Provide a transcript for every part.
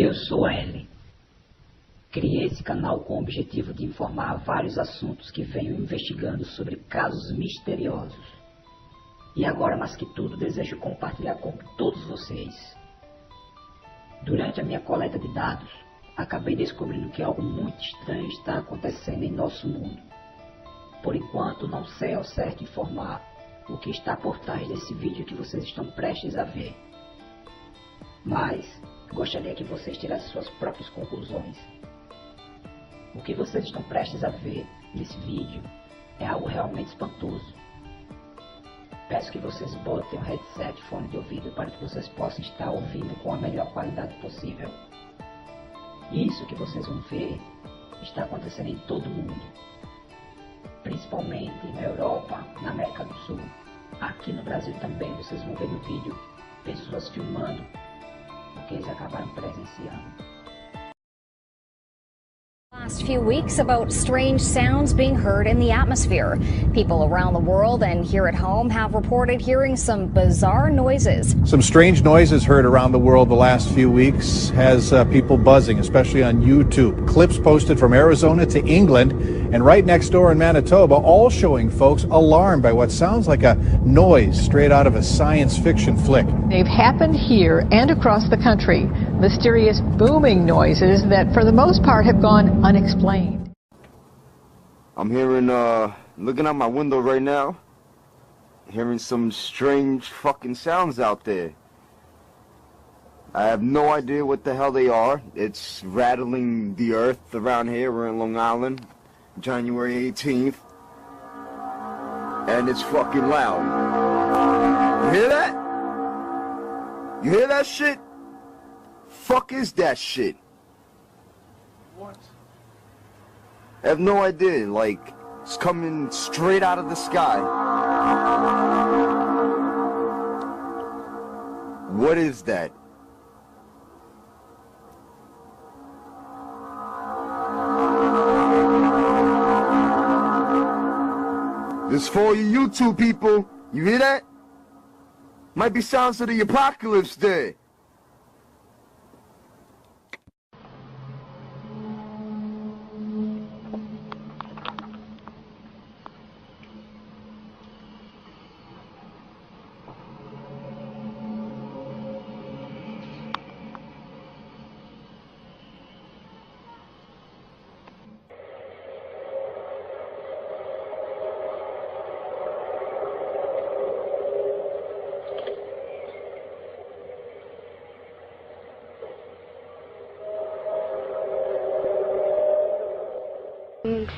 Eu sou L. Criei esse canal com o objetivo de informar vários assuntos que venho investigando sobre casos misteriosos. E agora, mais que tudo, desejo compartilhar com todos vocês. Durante a minha coleta de dados, acabei descobrindo que algo muito estranho está acontecendo em nosso mundo. Por enquanto, não sei ao certo informar o que está por trás desse vídeo que vocês estão prestes a ver. Mas gostaria que vocês tirassem suas próprias conclusões. O que vocês estão prestes a ver nesse vídeo é algo realmente espantoso. Peço que vocês botem um headset, fone de ouvido, para que vocês possam estar ouvindo com a melhor qualidade possível. Isso que vocês vão ver está acontecendo em todo o mundo, principalmente na Europa, na América do Sul. Aqui no Brasil também vocês vão ver no vídeo pessoas filmando o que eles acabaram presenciando. Last few weeks about strange sounds being heard in the atmosphere. People around the world and here at home have reported hearing some bizarre noises. Some strange noises heard around the world the last few weeks has people buzzing, especially on YouTube. Clips posted from Arizona to England and right next door in Manitoba, all showing folks alarmed by what sounds like a noise straight out of a science fiction flick. They've happened here and across the country. Mysterious booming noises that for the most part have gone unexplained. I'm hearing, looking out my window right now, hearing some strange fucking sounds out there. I have no idea what the hell they are. It's rattling the earth around here. We're in Long Island, January 18th. And it's fucking loud. You hear that? You hear that shit? Fuck is that shit? What? I have no idea, like, it's coming straight out of the sky. What is that? This for all you YouTube people, you hear that? Might be sounds of the apocalypse there.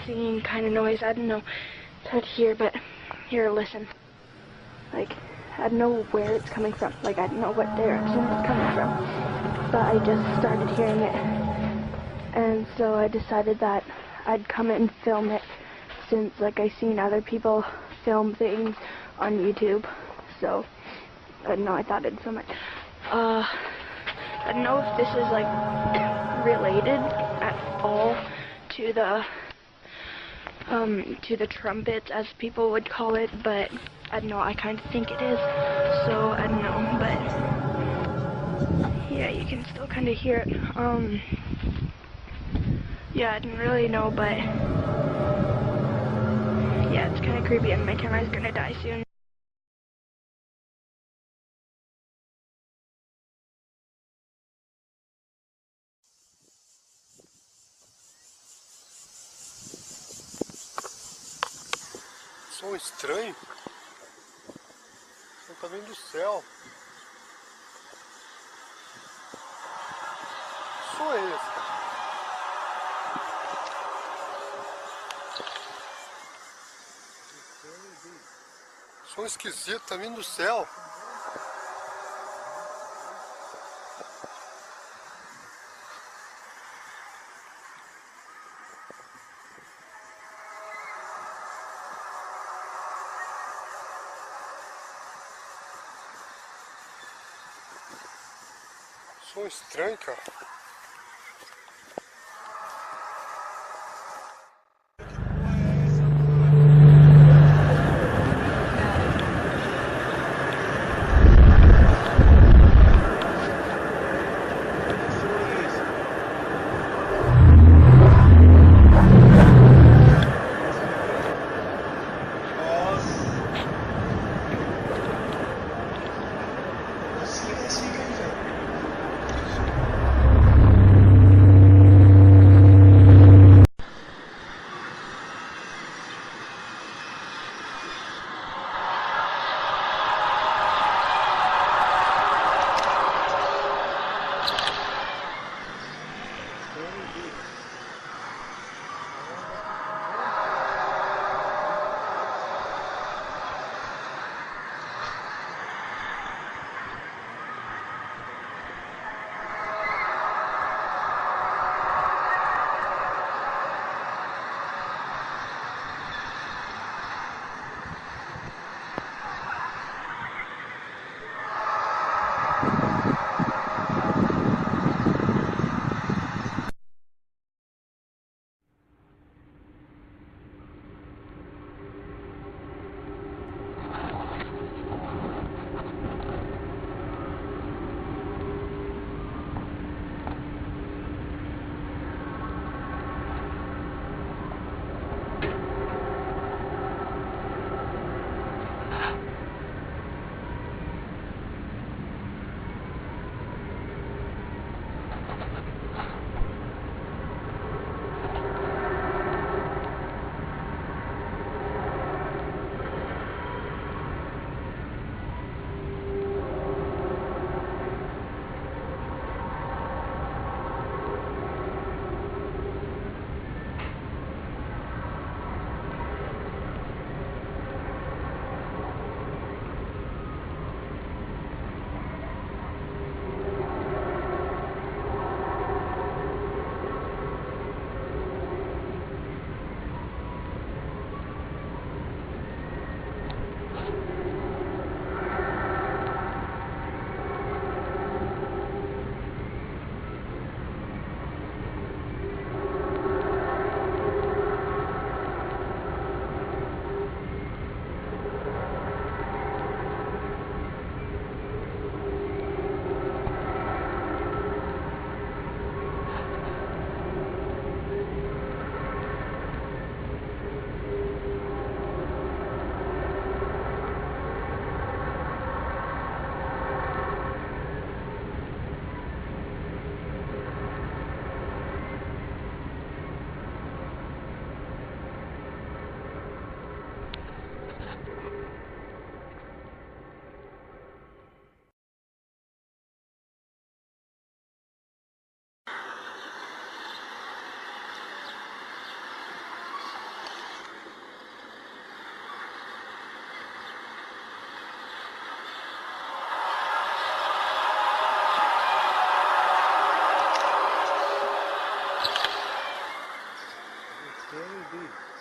Singing kind of noise. I don't know. It's hard to hear, but here, listen. Like, I don't know where it's coming from. Like, I don't know what direction it's coming from. But I just started hearing it. And so I decided that I'd come and film it since, like, I've seen other people film things on YouTube. So, I don't know, I thought it'd film it. I don't know if this is, like, related at all to the trumpets, as people would call it, but I don't know, I kind of think it is, so I don't know, but yeah, you can still kind of hear it. Yeah, I didn't really know, but yeah, it's kind of creepy, and my camera's gonna die soon. Som estranho. O som tá vindo do céu. Que som é esse? Som esquisito, tá vindo do céu. Som estranho, cara. A, B.